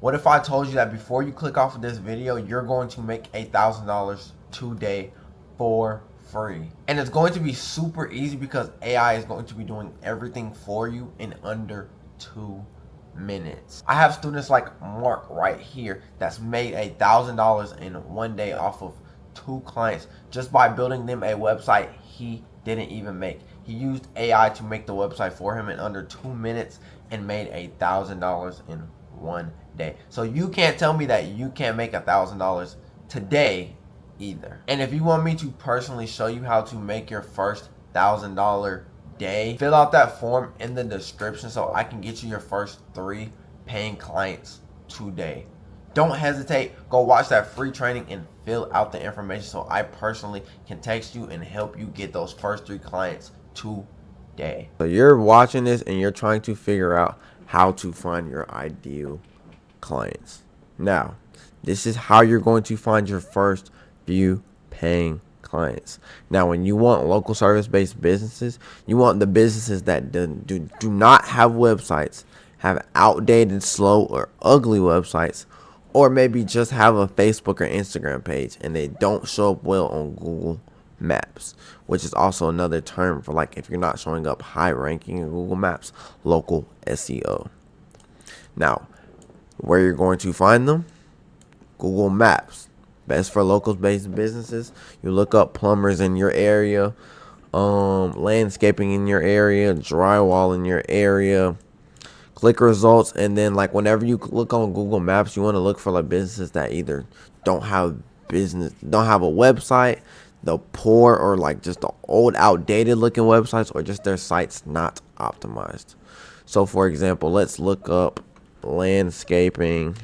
What if I told you that before you click off of this video, you're going to make $1,000 today for free? And it's going to be super easy because AI is going to be doing everything for you in under 2 minutes. I have students like Mark right here that's made $1,000 in one day off of 2 clients just by building them a website he didn't even make. He used AI to make the website for him in under 2 minutes and made $1,000 in one day. So you can't tell me that you can't make $1,000 today either. And if you want me to personally show you how to make your first $1,000 day, fill out that form in the description so I can get you your first 3 paying clients today. Don't hesitate. Go watch that free training and fill out the information so I personally can text you and help you get those first 3 clients today. So you're watching this and you're trying to figure out how to find your ideal clients. Now, this is how you're going to find your first few paying clients. Now, when you want local service-based businesses, you want the businesses that do not have websites, have outdated, slow, or ugly websites, or maybe just have a Facebook or Instagram page and they don't show up well on Google Maps, which is also another term for like if you're not showing up high ranking in Google Maps, local SEO. Now, where you're going to find them? Google Maps. Best for locals based businesses. You look up plumbers in your area, landscaping in your area, drywall in your area. Click results, and then like whenever you look on Google Maps, you want to look for like businesses that either don't have a website, the poor or like just the old outdated looking websites, or just their sites not optimized. So for example, let's look up landscaping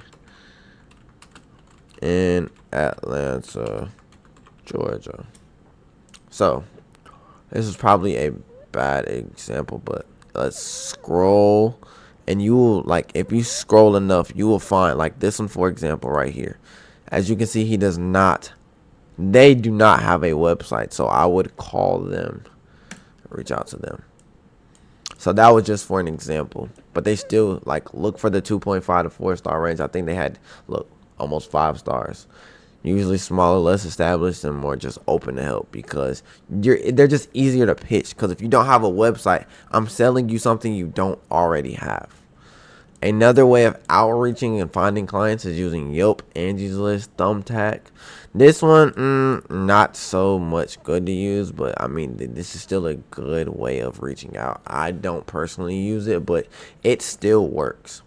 in Atlanta, Georgia. So this is probably a bad example, but let's scroll, and you will, like, if you scroll enough, you will find like this one, for example, right here. As you can see, they do not have a website, so I would call them, reach out to them. So that was just for an example, but they still like look for the 2.5 to 4 star range. I think they had almost 5 stars. Usually smaller, less established, and more just open to help because they're just easier to pitch. Because if you don't have a website, I'm selling you something you don't already have. Another way of outreaching and finding clients is using Yelp, Angie's List, Thumbtack. This one, not so much good to use, but I mean, this is still a good way of reaching out. I don't personally use it, but it still works.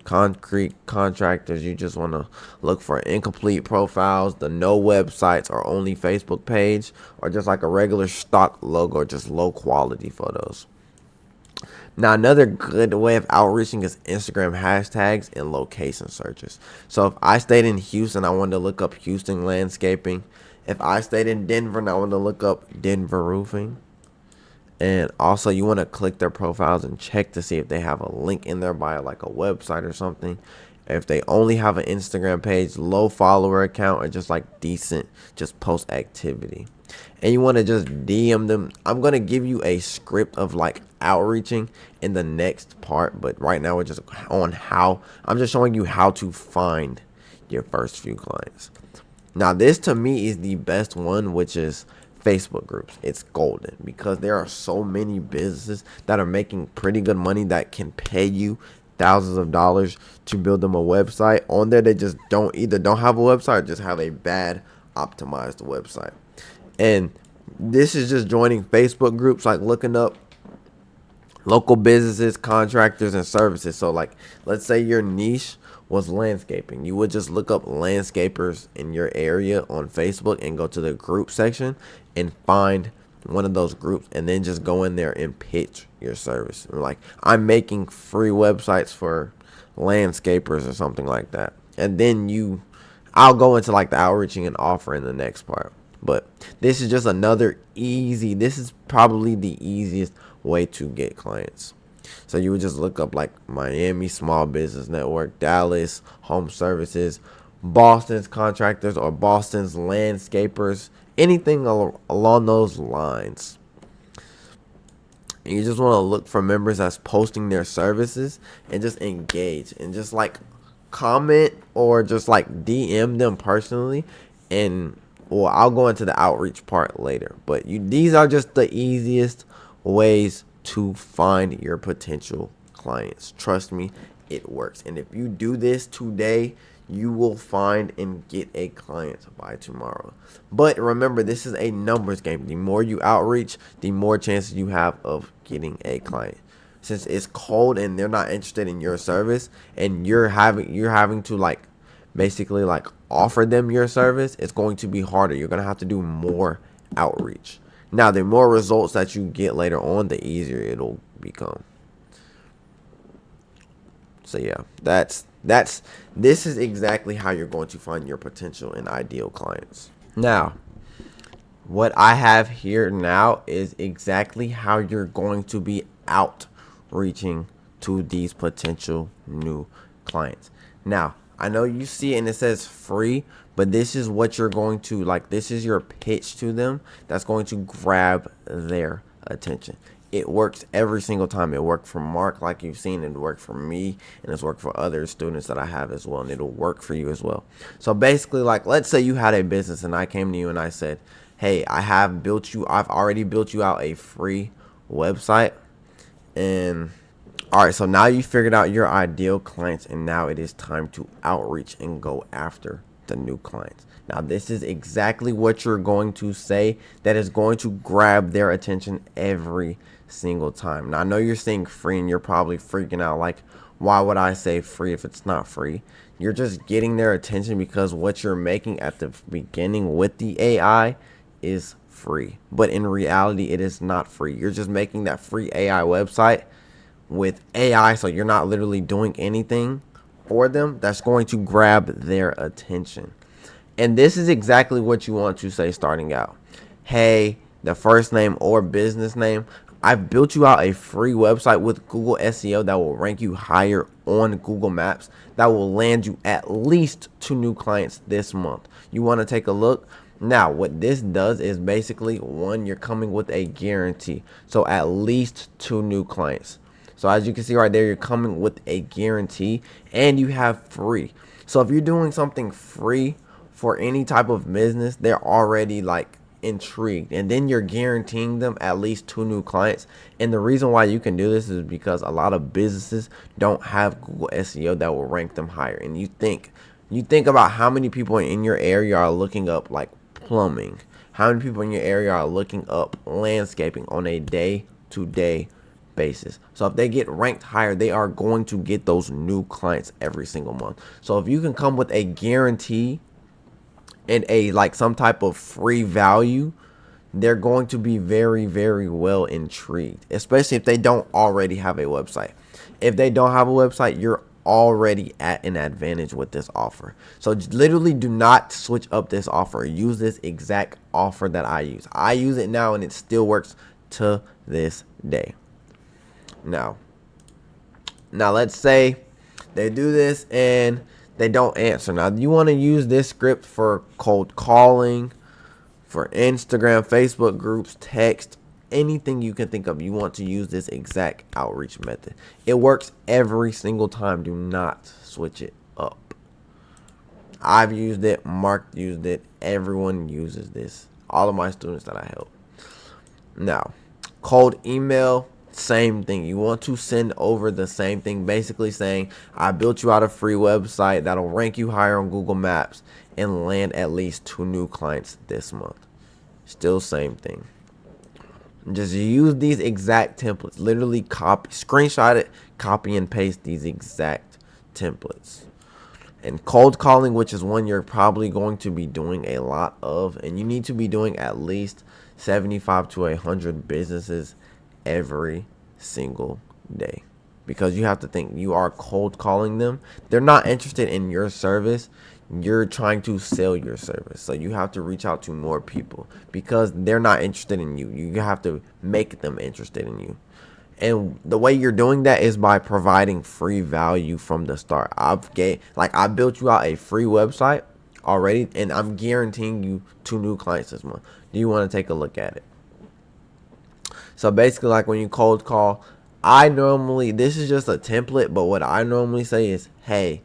Concrete contractors, you just want to look for incomplete profiles, the no websites or only Facebook page, or just like a regular stock logo or just low quality photos. Now, another good way of outreaching is Instagram hashtags and location searches. So if I stayed in Houston, I wanted to look up Houston landscaping. If I stayed in Denver and I wanted to look up Denver roofing. And also, you want to click their profiles and check to see if they have a link in their bio, like a website or something. If they only have an Instagram page, low follower account, or just like decent, just post activity. And you want to just DM them. I'm going to give you a script of like outreaching in the next part, but right now we're just on I'm just showing you how to find your first few clients. Now, this to me is the best one, which is Facebook groups. It's golden because there are so many businesses that are making pretty good money that can pay you thousands of dollars to build them a website. On there, they just don't have a website or just have a bad optimized website. And this is just joining Facebook groups, like looking up local businesses, contractors, and services. So like, let's say your niche was landscaping. You would just look up landscapers in your area on Facebook and go to the group section and find one of those groups, and then just go in there and pitch your service. Like, I'm making free websites for landscapers or something like that. And then I'll go into like the outreaching and offer in the next part. But this is just this is probably the easiest way to get clients. So you would just look up like Miami Small Business Network, Dallas Home Services, Boston's contractors, or Boston's landscapers, anything along those lines. And you just want to look for members that's posting their services and just engage and just like comment or just like DM them personally, and well, I'll go into the outreach part later. But these are just the easiest ways to find your potential clients. Trust me, it works. And if you do this today, you will find and get a client by tomorrow. But remember, this is a numbers game. The more you outreach, the more chances you have of getting a client. Since it's cold and they're not interested in your service, and you're having to like basically like offer them your service, it's going to be harder. You're going to have to do more outreach. Now, the more results that you get later on, the easier it'll become. So yeah, this is exactly how you're going to find your potential and ideal clients. Now, what I have here now is exactly how you're going to be outreaching to these potential new clients. Now, I know you see it and it says free, but this is what you're going to like. This is your pitch to them that's going to grab their attention. It works every single time. It worked for Mark, like you've seen. It worked for me, and it's worked for other students that I have as well, and it'll work for you as well. So basically, like, let's say you had a business and I came to you and I said, hey, I've already built you out a free website. And all right, so now you figured out your ideal clients, and now it is time to outreach and go after the new clients. Now, this is exactly what you're going to say that is going to grab their attention every single time. Now, I know you're saying free and you're probably freaking out like, why would I say free if it's not free? You're just getting their attention because what you're making at the beginning with the AI is free. But in reality, it is not free. You're just making that free AI website with AI, so you're not literally doing anything for them. That's going to grab their attention. And this is exactly what you want to say starting out. Hey, the first name or business name. I've built you out a free website with Google SEO that will rank you higher on Google Maps. That will land you at least 2 new clients this month. You want to take a look? Now, what this does is basically, one, you're coming with a guarantee. So at least 2 new clients. So as you can see right there, you're coming with a guarantee and you have free. So if you're doing something free for any type of business, they're already like intrigued, and then you're guaranteeing them at least 2 new clients. And the reason why you can do this is because a lot of businesses don't have Google SEO that will rank them higher. And you think about how many people in your area are looking up like plumbing, how many people in your area are looking up landscaping on a day-to-day basis. So if they get ranked higher, they are going to get those new clients every single month. So if you can come with a guarantee and a like some type of free value, they're going to be very, very well intrigued, especially if they don't already have a website. If they don't have a website, you're already at an advantage with this offer. So literally do not switch up this offer. Use this exact offer that I use. I use it now and it still works to this day. Now let's say they do this and they don't answer. Now, you want to use this script for cold calling, for Instagram, Facebook groups, text, anything you can think of. You want to use this exact outreach method. It works every single time. Do not switch it up. I've used it. Mark used it. Everyone uses this. All of my students that I help. Now, cold email. Same thing. You want to send over the same thing, basically saying, I built you out a free website that'll rank you higher on Google Maps and land at least 2 new clients this month. Still same thing. Just use these exact templates. Literally screenshot it, copy and paste these exact templates. And cold calling, which is one you're probably going to be doing a lot of, and you need to be doing at least 75 to 100 businesses every single day, because you have to think you are cold calling them. They're not interested in your service. You're trying to sell your service. So you have to reach out to more people because they're not interested in you. You have to make them interested in you. And the way you're doing that is by providing free value from the start. I built you out a free website already, and I'm guaranteeing you 2 new clients this month. Do you want to take a look at it? So basically, like when you cold call, this is just a template, but what I normally say is, hey,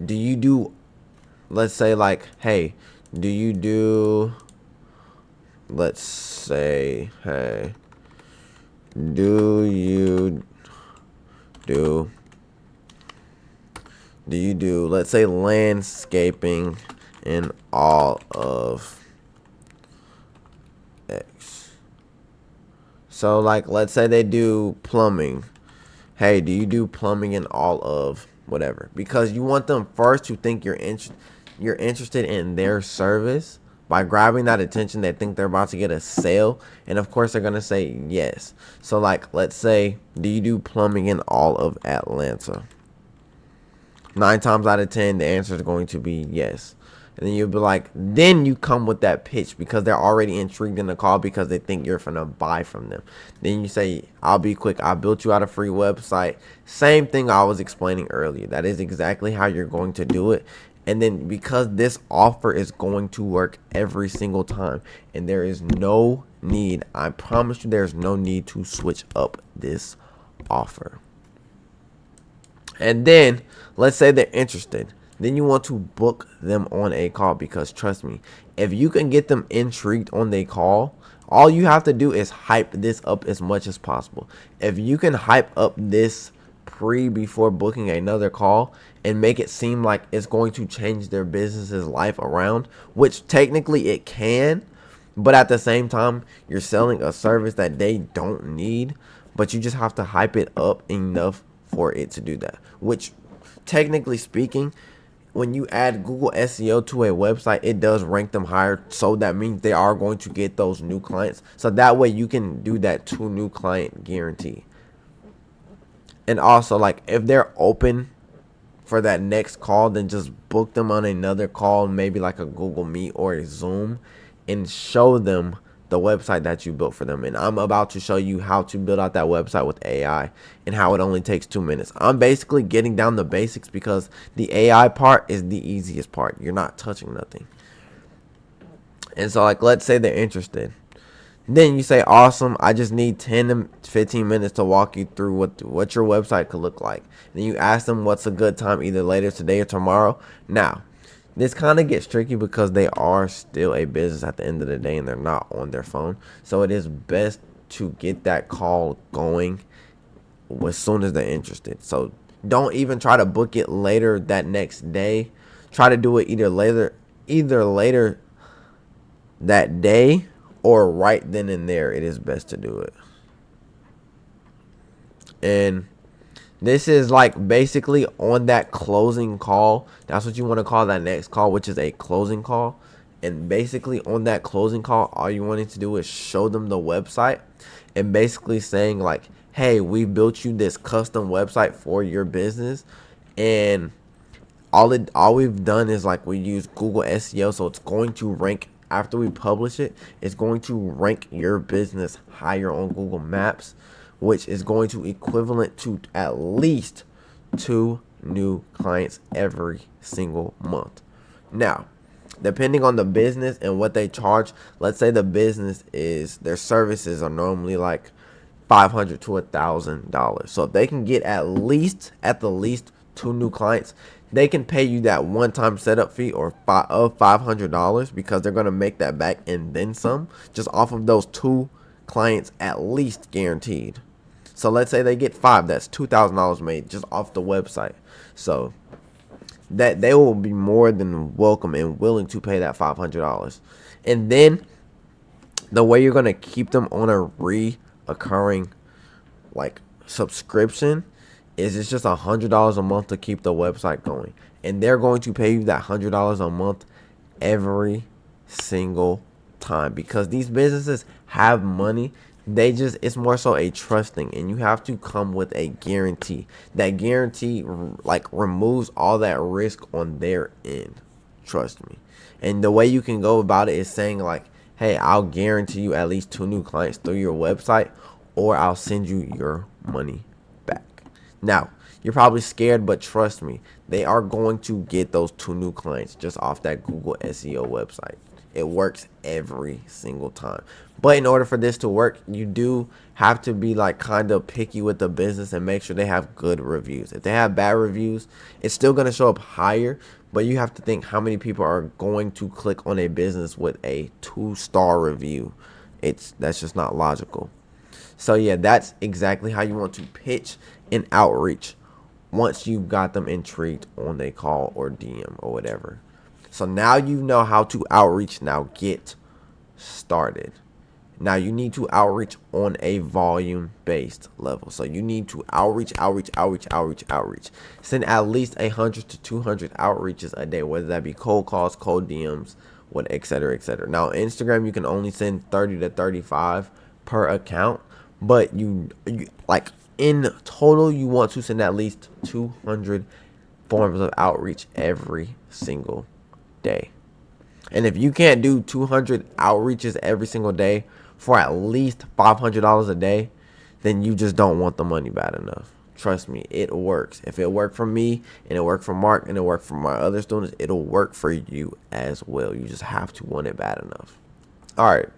do you do, let's say like, hey, do you do, let's say, hey, do you do, let's say, landscaping in all of X? So like, let's say they do plumbing. Hey, do you do plumbing in all of whatever? Because you want them first to think you're interested in their service. By grabbing that attention, they think they're about to get a sale, and of course they're gonna say yes. So like, let's say, do you do plumbing in all of Atlanta? 9 times out of 10, the answer is going to be yes. And then you'll be like, then you come with that pitch because they're already intrigued in the call because they think you're gonna buy from them. Then you say, I'll be quick. I built you out a free website. Same thing I was explaining earlier. That is exactly how you're going to do it. And then because this offer is going to work every single time, and there is no need, I promise you, there's no need to switch up this offer. And then let's say they're interested. Then you want to book them on a call, because trust me, if you can get them intrigued on the call, all you have to do is hype this up as much as possible. If you can hype up this before booking another call and make it seem like it's going to change their business's life around, which technically it can, but at the same time, you're selling a service that they don't need, but you just have to hype it up enough for it to do that. Which, technically speaking, when you add Google SEO to a website, it does rank them higher. So that means they are going to get those new clients. So that way you can do that 2 new client guarantee. And also, like, if they're open for that next call, then just book them on another call, maybe like a Google Meet or a Zoom, and show them the website that you built for them. And I'm about to show you how to build out that website with AI and how it only takes 2 minutes. I'm basically getting down the basics because the AI part is the easiest part. You're not touching nothing. And so, like, let's say they're interested. Then you say, awesome, I just need 10 to 15 minutes to walk you through what your website could look like. Then you ask them what's a good time, either later today or tomorrow. Now, this kind of gets tricky because they are still a business at the end of the day and they're not on their phone. So it is best to get that call going as soon as they're interested. So don't even try to book it later that next day. Try to do it either later that day or right then and there. It is best to do it. And this is like basically on that closing call. That's what you want to call that next call, which is a closing call. And basically on that closing call, all you wanted to do is show them the website and basically saying like, hey, we built you this custom website for your business. And all we've done is like we use Google SEO, so it's going to rank after we publish it. It's going to rank your business higher on Google Maps, which is going to equivalent to at least 2 new clients every single month. Now, depending on the business and what they charge, let's say the business is, their services are normally like $500 to $1,000. So if they can get at the least 2 new clients, they can pay you that one-time setup fee of $500 because they're going to make that back and then some, just off of those 2 clients at least guaranteed. So let's say they get 5, that's $2,000 made just off the website. So that they will be more than welcome and willing to pay that $500. And then the way you're going to keep them on a reoccurring like subscription is it's just $100 a month to keep the website going. And they're going to pay you that $100 a month every single time because these businesses have money. It's more so a trust thing, and you have to come with a guarantee. That guarantee like removes all that risk on their end. Trust me. And the way you can go about it is saying like, hey, I'll guarantee you at least 2 new clients through your website, or I'll send you your money back. Now, you're probably scared, but trust me, they are going to get those 2 new clients just off that Google SEO website. It works every single time. But in order for this to work, you do have to be like kind of picky with the business and make sure they have good reviews. If they have bad reviews, it's still going to show up higher, but you have to think how many people are going to click on a business with a 2-star review. That's just not logical. So yeah, that's exactly how you want to pitch and outreach once you've got them intrigued on a call or DM or whatever. So now you know how to outreach. Now get started. Now you need to outreach on a volume based level. So you need to outreach. Send at least 100 to 200 outreaches a day, whether that be cold calls, cold DMs, what, etc., etc. Now Instagram, you can only send 30 to 35 per account, but you like in total, you want to send at least 200 forms of outreach every single day. And if you can't do 200 outreaches every single day for at least $500 a day, then you just don't want the money bad enough. Trust me, it works. If it worked for me and it worked for Mark and it worked for my other students, it'll work for you as well. You just have to want it bad enough. All right.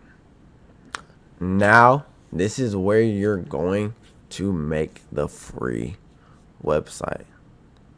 Now, this is where you're going to make the free website.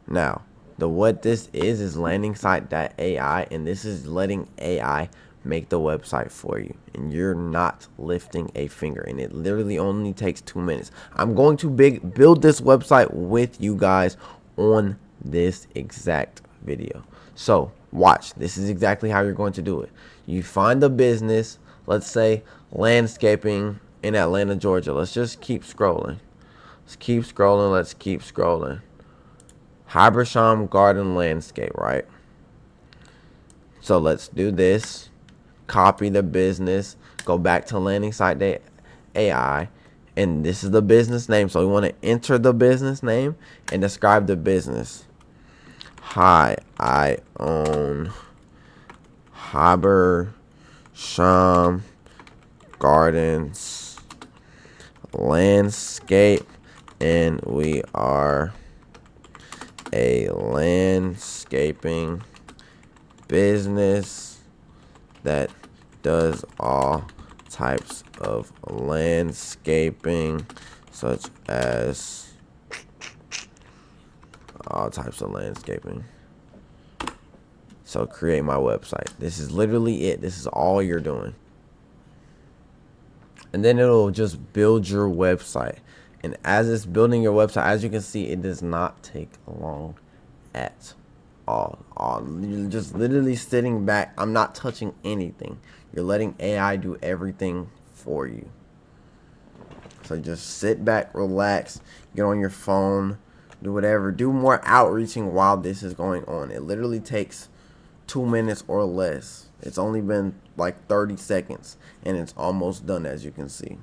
Now, what this is landingsite.ai, and this is letting AI make the website for you, and you're not lifting a finger, and it literally only takes 2 minutes. I'm going to build this website with you guys on this exact video. So watch. This is exactly how you're going to do it. You find the business, let's say landscaping in Atlanta, Georgia. Let's just keep scrolling. Let's keep scrolling. Habersham Garden Landscape, right? So let's do this. Copy the business. Go back to landing site AI. And this is the business name. So we want to enter the business name and describe the business. Hi, I own Habersham Gardens Landscape, and we are a landscaping business that does all types of landscaping, such as all types of landscaping. So create my website. This is literally it. This is all you're doing. And then it'll just build your website. And as it's building your website, as you can see, it does not take long at all. You're just literally sitting back. I'm not touching anything. You're letting AI do everything for you. So just sit back, relax, get on your phone, do whatever. Do more outreaching while this is going on. It literally takes 2 minutes or less. It's only been like 30 seconds, and it's almost done, as you can see.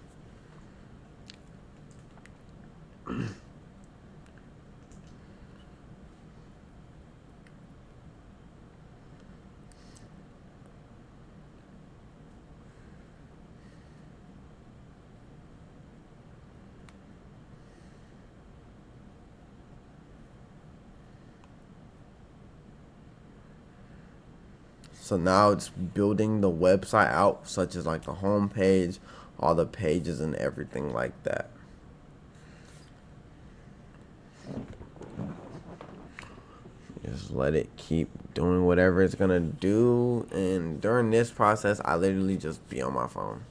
So now it's building the website out, such as like the home page, all the pages and everything like that. Just let it keep doing whatever it's gonna do, and during this process, I literally just be on my phone.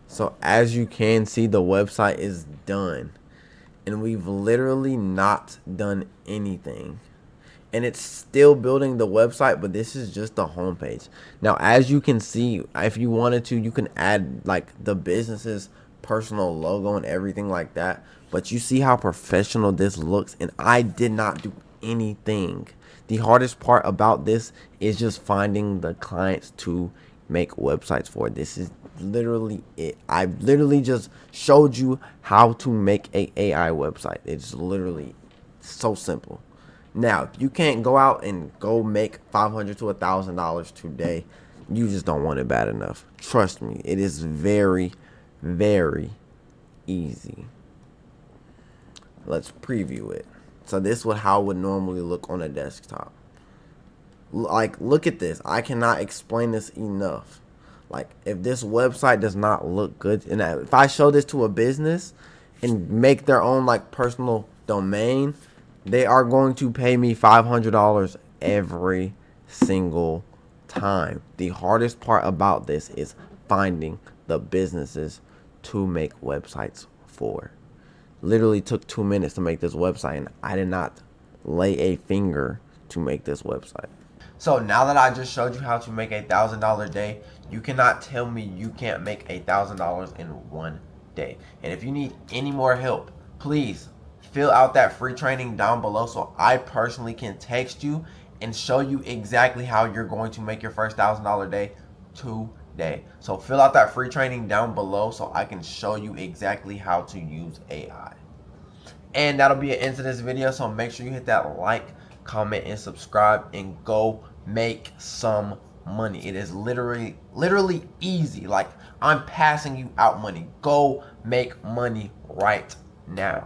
So as you can see, the website is done, and we've literally not done anything. And it's still building the website, but this is just the homepage. Now, as you can see, if you wanted to, you can add like the business's personal logo and everything like that. But you see how professional this looks, and I did not do anything. The hardest part about this is just finding the clients to make websites for. This is literally it. I literally just showed you how to make a AI website. It's literally so simple. Now, if you can't go out and go make $500 to $1,000 today, you just don't want it bad enough. Trust me, it is very, very easy. Let's preview it. So this is how it would normally look on a desktop. Like, look at this. I cannot explain this enough. Like, if this website does not look good, and if I show this to a business and make their own like personal domain, they are going to pay me $500 every single time. The hardest part about this is finding the businesses to make websites for. Literally took 2 minutes to make this website, and I did not lay a finger to make this website. So now that I just showed you how to make $1,000 day, you cannot tell me you can't make $1,000 in one day. And if you need any more help, please fill out that free training down below so I personally can text you and show you exactly how you're going to make your first $1,000 day today. So fill out that free training down below so I can show you exactly how to use AI. And that'll be an end to this video. So make sure you hit that like, comment, and subscribe, and go make some money. It is literally easy. Like, I'm passing you out money. Go make money right now.